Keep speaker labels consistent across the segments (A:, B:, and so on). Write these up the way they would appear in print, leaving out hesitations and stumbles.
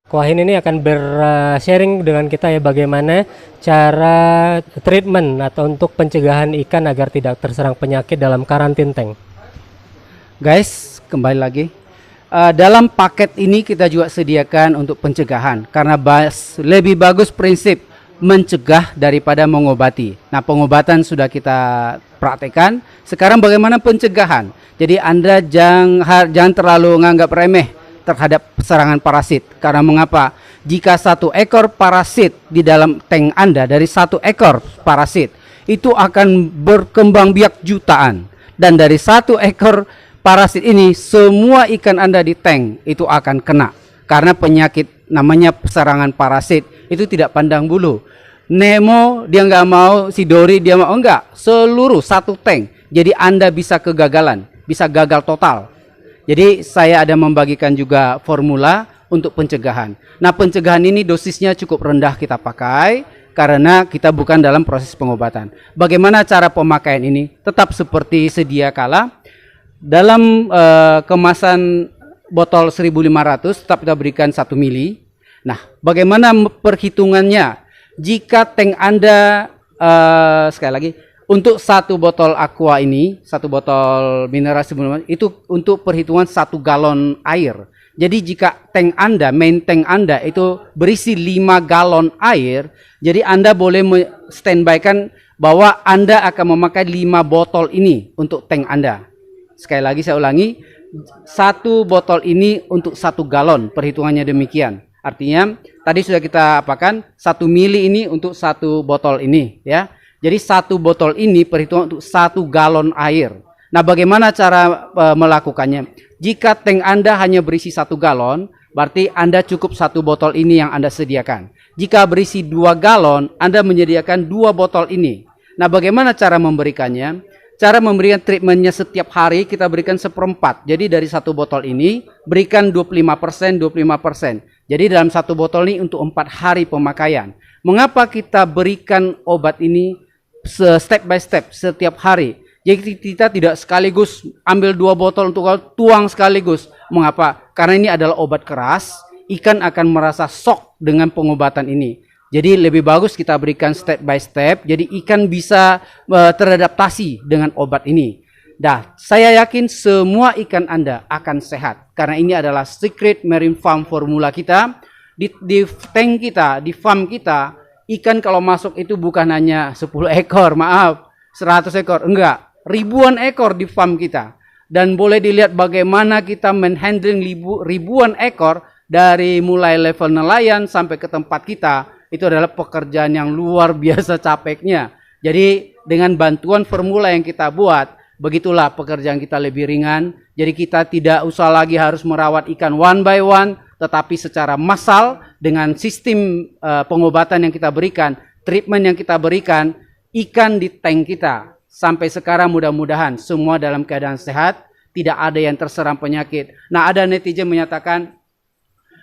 A: Wahin ini akan bersharing dengan kita ya bagaimana cara treatment atau untuk pencegahan ikan agar tidak terserang penyakit dalam karantin tank.
B: Guys, kembali lagi. Dalam paket ini kita juga sediakan untuk pencegahan karena lebih bagus prinsip mencegah daripada mengobati. Nah, pengobatan sudah kita praktekkan. Sekarang bagaimana pencegahan? Jadi Anda jangan terlalu menganggap remeh terhadap serangan parasit. Karena mengapa? Jika satu ekor parasit di dalam tank Anda, dari satu ekor parasit itu akan berkembang biak jutaan, dan dari satu ekor parasit ini semua ikan Anda di tank itu akan kena. Karena penyakit namanya serangan parasit itu tidak pandang bulu. Nemo dia nggak mau, si Dory dia mau, enggak, seluruh satu tank. Jadi Anda bisa kegagalan, bisa gagal total. Jadi saya ada membagikan juga formula untuk pencegahan. Nah, pencegahan ini dosisnya cukup rendah kita pakai karena kita bukan dalam proses pengobatan. Bagaimana cara pemakaian ini? Tetap seperti sedia kala. Dalam kemasan botol 1500 tetap kita berikan 1 mili. Nah, bagaimana perhitungannya? Jika tank Anda sekali lagi untuk satu botol aqua ini, satu botol mineral itu untuk perhitungan 1 galon air. Jadi jika tank Anda, main tank Anda itu berisi 5 galon air, jadi Anda boleh standby-kan bahwa Anda akan memakai 5 botol ini untuk tank Anda. Sekali lagi saya ulangi, 1 botol ini untuk 1 galon, perhitungannya demikian. Artinya tadi sudah kita apakan 1 mili ini untuk 1 botol ini ya. Jadi 1 botol ini perhitungan untuk 1 galon air. Nah, bagaimana cara melakukannya? Jika tank Anda hanya berisi 1 galon, berarti Anda cukup 1 botol ini yang Anda sediakan. Jika berisi 2 galon, Anda menyediakan 2 botol ini. Nah, bagaimana cara memberikannya? Cara memberikan treatmentnya setiap hari kita berikan 1/4. Jadi dari 1 botol ini berikan 25%. Jadi dalam 1 botol ini untuk 4 hari pemakaian. Mengapa kita berikan obat ini step by step setiap hari? Jadi kita tidak sekaligus ambil 2 botol untuk tuang sekaligus. Mengapa? Karena ini adalah obat keras. Ikan akan merasa shock dengan pengobatan ini. Jadi lebih bagus kita berikan step by step. Jadi ikan bisa teradaptasi dengan obat ini. Dah, saya yakin semua ikan Anda akan sehat. Karena ini adalah Secret Marine Farm formula kita. Di tank kita, di farm kita, ikan kalau masuk itu bukan hanya 10 ekor, maaf, 100 ekor, enggak. Ribuan ekor di farm kita. Dan boleh dilihat bagaimana kita menghandling ribuan ekor dari mulai level nelayan sampai ke tempat kita. Itu adalah pekerjaan yang luar biasa capeknya. Jadi dengan bantuan formula yang kita buat, begitulah pekerjaan kita lebih ringan. Jadi kita tidak usah lagi harus merawat ikan one by one, tetapi secara massal dengan sistem pengobatan yang kita berikan, treatment yang kita berikan, ikan di tank kita sampai sekarang mudah-mudahan semua dalam keadaan sehat, tidak ada yang terserang penyakit. Nah, ada netizen menyatakan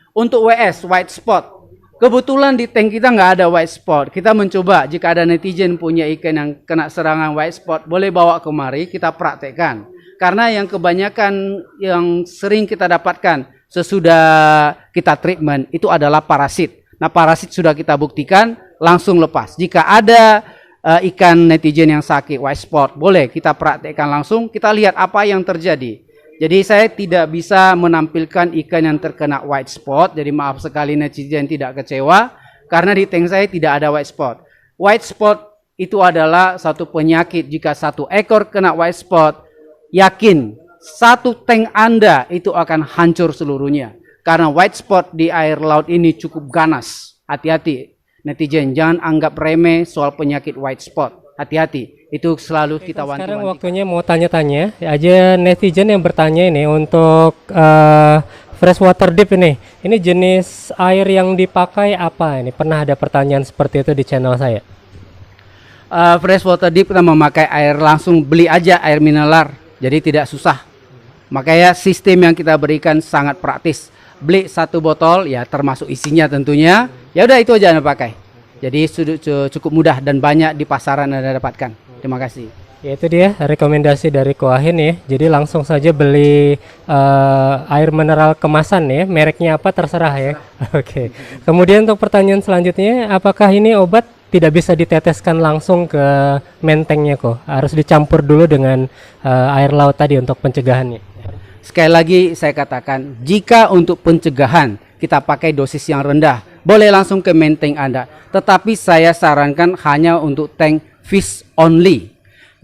B: untuk WS, white spot, kebetulan di tank kita nggak ada white spot. Kita mencoba, jika ada netizen punya ikan yang kena serangan white spot, boleh bawa kemari, kita praktekkan. Karena yang kebanyakan yang sering kita dapatkan sesudah kita treatment itu adalah parasit. Nah, parasit sudah kita buktikan langsung lepas. Jika ada ikan netizen yang sakit white spot, boleh kita praktekkan langsung, kita lihat apa yang terjadi. Jadi saya tidak bisa menampilkan ikan yang terkena white spot, jadi maaf sekali netizen tidak kecewa, karena di tank saya tidak ada white spot. White spot itu adalah satu penyakit. Jika 1 ekor kena white spot, yakin 1 tank Anda itu akan hancur seluruhnya. Karena white spot di air laut ini cukup ganas. Hati-hati netizen, jangan anggap remeh soal penyakit white spot. Hati-hati, itu selalu kita wanti-wanti.
A: Sekarang waktunya mau tanya-tanya aja netizen yang bertanya ini untuk freshwater dip ini. Ini jenis air yang dipakai apa ini? Pernah ada pertanyaan seperti itu di channel saya.
B: Freshwater dip kita memakai air langsung, beli aja air mineral. Jadi tidak susah. Makanya sistem yang kita berikan sangat praktis. Beli 1 botol, ya termasuk isinya tentunya. Ya udah itu aja Anda pakai. Jadi cukup mudah dan banyak di pasaran Anda dapatkan. Terima kasih.
A: Ya itu dia rekomendasi dari Koahin ya. Jadi langsung saja beli air mineral kemasan ya. Mereknya apa terserah ya. Oke. Kemudian untuk pertanyaan selanjutnya, apakah ini obat tidak bisa diteteskan langsung ke mentengnya kok? Harus dicampur dulu dengan air laut tadi untuk pencegahannya.
B: Sekali lagi saya katakan, jika untuk pencegahan kita pakai dosis yang rendah, boleh langsung ke menteng Anda. Tetapi saya sarankan hanya untuk tank fish only.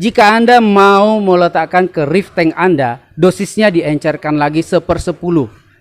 B: Jika Anda mau meletakkan ke reef tank Anda, dosisnya diencerkan lagi 1/10.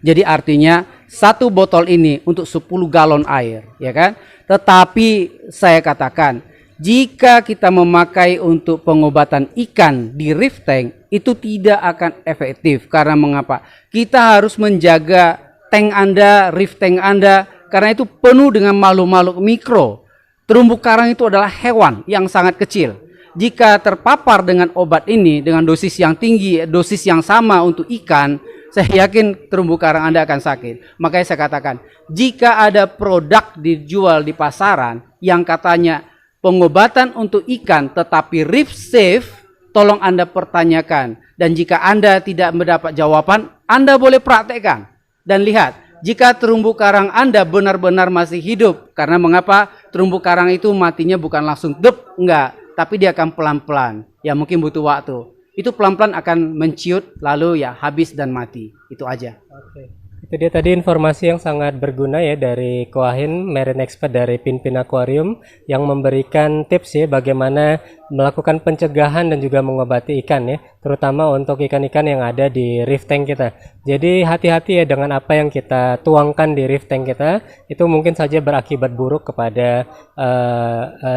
B: Jadi artinya satu botol ini untuk 10 galon air, ya kan? Tetapi saya katakan, jika kita memakai untuk pengobatan ikan di reef tank, itu tidak akan efektif. Karena mengapa? Kita harus menjaga tank Anda, reef tank Anda, karena itu penuh dengan makhluk-makhluk mikro. Terumbu karang itu adalah hewan yang sangat kecil. Jika terpapar dengan obat ini dengan dosis yang tinggi, dosis yang sama untuk ikan, saya yakin terumbu karang Anda akan sakit. Makanya saya katakan, jika ada produk dijual di pasaran yang katanya pengobatan untuk ikan tetapi reef safe, tolong Anda pertanyakan. Dan jika Anda tidak mendapat jawaban, Anda boleh praktekkan. Dan lihat, jika terumbu karang Anda benar-benar masih hidup, karena mengapa terumbu karang itu matinya bukan langsung enggak, tapi dia akan pelan-pelan. Ya mungkin butuh waktu. Itu pelan-pelan akan menciut lalu ya habis dan mati. Itu aja.
A: Oke. Itu dia tadi informasi yang sangat berguna ya dari Koahin, marine expert dari Pinpin Aquarium, yang memberikan tips ya bagaimana melakukan pencegahan dan juga mengobati ikan ya, terutama untuk ikan-ikan yang ada di reef tank kita. Jadi hati-hati ya dengan apa yang kita tuangkan di reef tank kita, itu mungkin saja berakibat buruk kepada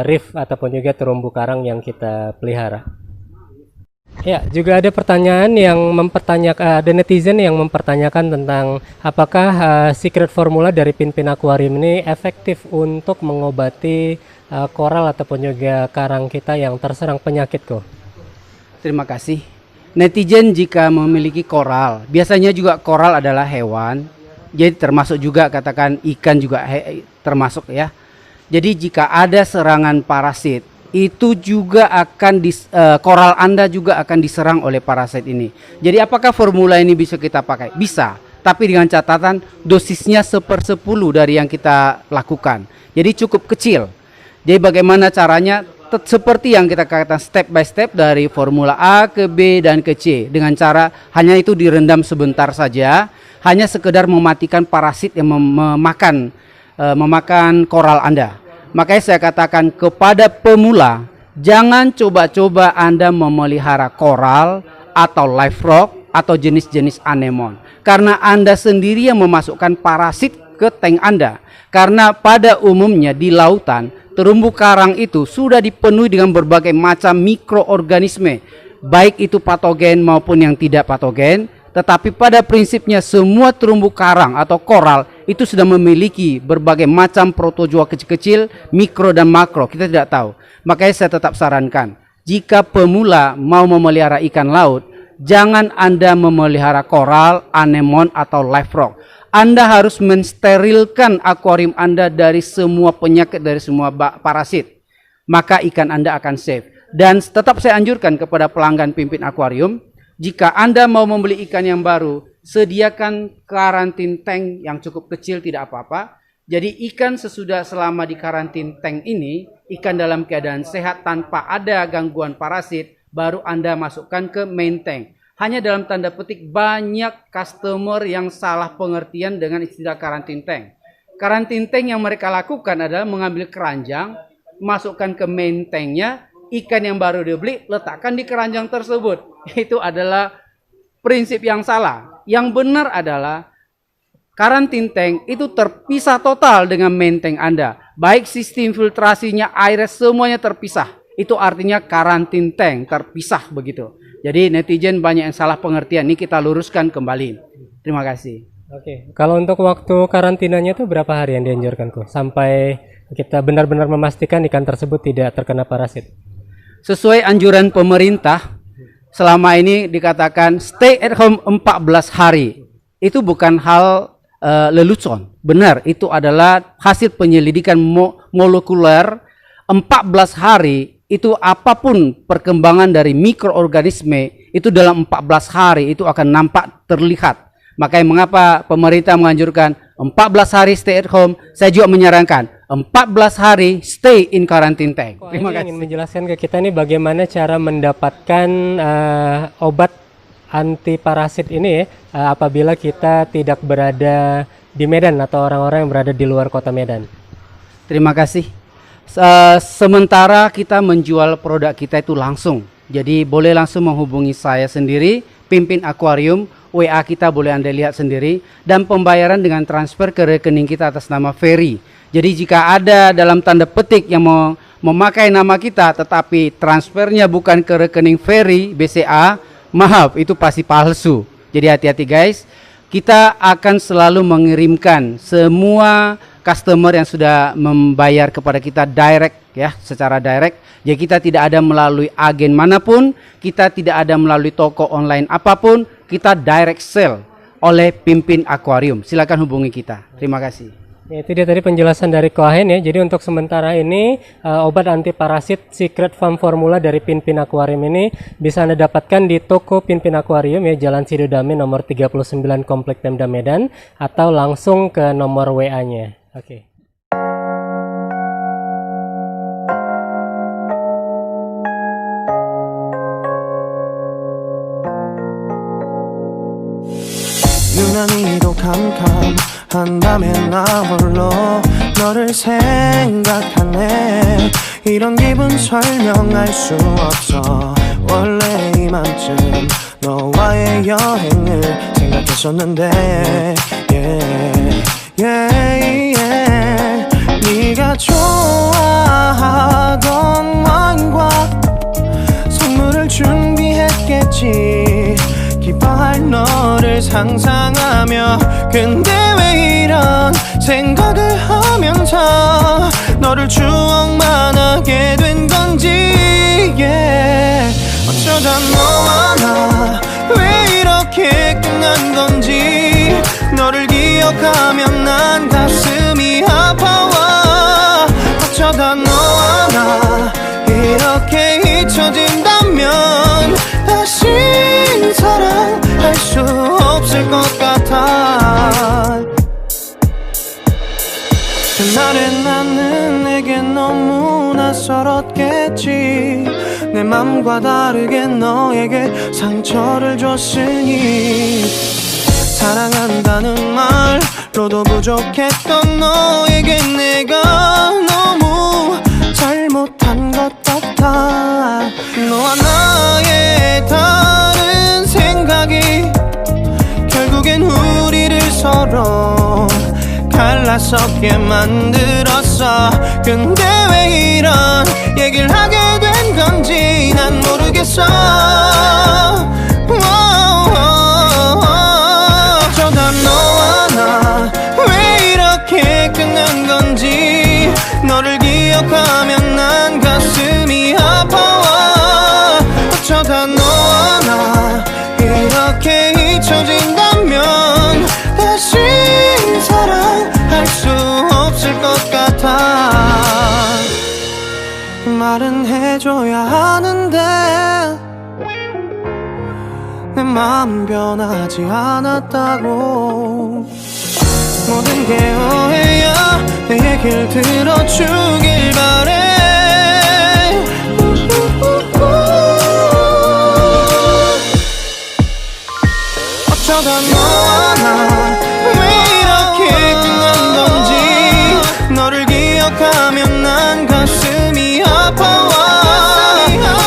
A: reef ataupun juga terumbu karang yang kita pelihara. Ya, juga ada pertanyaan yang mempertanyakan, ada netizen yang mempertanyakan tentang apakah secret formula dari Pinpin Aquarium ini efektif untuk mengobati koral ataupun juga karang kita yang terserang penyakit kok.
B: Terima kasih. Netizen jika memiliki koral, biasanya juga koral adalah hewan, jadi termasuk juga katakan ikan juga termasuk ya. Jadi jika ada serangan parasit, itu juga akan koral Anda juga akan diserang oleh parasit ini. Jadi apakah formula ini bisa kita pakai? Bisa, tapi dengan catatan dosisnya 1/10 dari yang kita lakukan. Jadi cukup kecil. Jadi bagaimana caranya? Seperti yang kita katakan step by step dari formula A ke B dan ke C. Dengan cara hanya itu direndam sebentar saja, hanya sekedar mematikan parasit yang memakan koral Anda. Makanya saya katakan kepada pemula, jangan coba-coba Anda memelihara koral atau live rock atau jenis-jenis anemon. Karena Anda sendiri yang memasukkan parasit ke tank Anda. Karena pada umumnya di lautan, terumbu karang itu sudah dipenuhi dengan berbagai macam mikroorganisme. Baik itu patogen maupun yang tidak patogen. Tetapi pada prinsipnya semua terumbu karang atau koral itu sudah memiliki berbagai macam protozoa kecil-kecil, mikro dan makro. Kita tidak tahu. Makanya saya tetap sarankan, jika pemula mau memelihara ikan laut, jangan Anda memelihara koral, anemon atau live rock. Anda harus mensterilkan akuarium Anda dari semua penyakit, dari semua parasit. Maka ikan Anda akan safe. Dan tetap saya anjurkan kepada pelanggan Pinpin Aquarium, jika Anda mau membeli ikan yang baru, sediakan karantin tank yang cukup kecil, tidak apa-apa. Jadi ikan selama di karantin tank ini, ikan dalam keadaan sehat tanpa ada gangguan parasit, baru Anda masukkan ke main tank. Hanya dalam tanda petik banyak customer yang salah pengertian dengan istilah karantin tank. Karantin tank yang mereka lakukan adalah mengambil keranjang, masukkan ke main tanknya, ikan yang baru dibeli, letakkan di keranjang tersebut. Itu adalah prinsip yang salah. Yang benar adalah karantin tank itu terpisah total dengan main tank Anda. Baik sistem filtrasinya, airnya, semuanya terpisah. Itu artinya karantin tank terpisah begitu. Jadi netizen banyak yang salah pengertian. Ini kita luruskan kembali. Terima kasih.
A: Oke, kalau untuk waktu karantinanya itu berapa hari yang dianjurkan kok? Sampai kita benar-benar memastikan ikan tersebut tidak terkena parasit.
B: Sesuai anjuran pemerintah, selama ini dikatakan stay at home 14 hari. Itu bukan hal lelucon. Benar, itu adalah hasil penyelidikan molekuler. 14 hari itu apapun perkembangan dari mikroorganisme itu dalam 14 hari itu akan nampak terlihat. Makanya mengapa pemerintah menganjurkan 14 hari stay at home, saya juga menyarankan 14 hari stay in quarantine tank. Terima kasih.
A: Ingin menjelaskan ke kita nih bagaimana cara mendapatkan obat anti parasit ini ya, apabila kita tidak berada di Medan atau orang-orang yang berada di luar kota Medan.
B: Terima kasih. Sementara kita menjual produk kita itu langsung, jadi boleh langsung menghubungi saya sendiri, pimpin akuarium. WA kita boleh Anda lihat sendiri, dan pembayaran dengan transfer ke rekening kita atas nama Ferry. Jadi jika ada dalam tanda petik yang mau memakai nama kita tetapi transfernya bukan ke rekening Ferry BCA, maaf, itu pasti palsu. Jadi hati-hati guys. Kita akan selalu mengirimkan semua customer yang sudah membayar kepada kita direct ya, secara direct. Jadi kita tidak ada melalui agen manapun, kita tidak ada melalui toko online apapun, kita direct sell oleh pimpin akuarium. Silakan hubungi kita. Terima kasih.
A: Ya, itu dia tadi penjelasan dari Koahen ya. Jadi untuk sementara ini obat anti parasit Secret Farm Formula dari Pimpin Akuarium ini bisa Anda dapatkan di toko Pimpin Akuarium ya, Jalan Sidodame nomor 39 Komplek Pemda Medan, atau langsung ke nomor WA-nya. Oke.
C: 유난히도 캄캄한 밤에 나 홀로 너를 생각하네. 이런 기분 설명할 수 없어. 원래 이맘쯤 너와의 여행을 생각했었는데 네가 좋아하던 와인과 선물을 준비했겠지. 기뻐할 너를 상상하며, 근데 왜 이런 생각을 하면서 너를 추억만 하게 된 건지. 어쩌다 너와 나 왜 이렇게 끝난 건지. 너를 기억하면 난 가슴이 아파와. 어쩌다 너와 나 이렇게 잊혀진다면 다시 사랑할 수 없을 것 같아. 그날의 나는 내게 너무 낯설었겠지. 내 맘과 다르게 너에게 상처를 줬으니. 사랑한다는 말로도 부족했던 너에게 내가 너무 잘못한 것 같아. 너와 나의 다른 생각이 결국엔 우리를 서로 갈라서게 만들었어. 근데 왜 이런 얘기를 하게 된 건지 난 모르겠어. 어쩌다 너와 나 왜 이렇게 끝난 건지. 너를 기억하면 난 가슴이 아파와. 어쩌다 너와 나 이렇게 잊혀진다면 다시 사랑할 수 없을 것 같아. 말은 해줘야 하는데 내 마음 변하지 않았다고. 모든 게 오해야. 내 얘길 들어주길 바래. 어쩌다 너와 나 왜 이렇게 끝난 건지. 너를 기억하면 난 가슴이 아파와.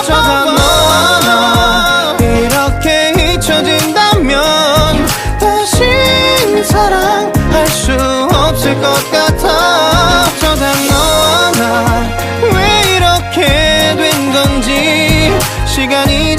C: 어쩌다 너와 나 이렇게 잊혀진다면 다시 사랑할 수 없을 것 같아. 어쩌다 너와 나 왜 이렇게 된 건지. 시간이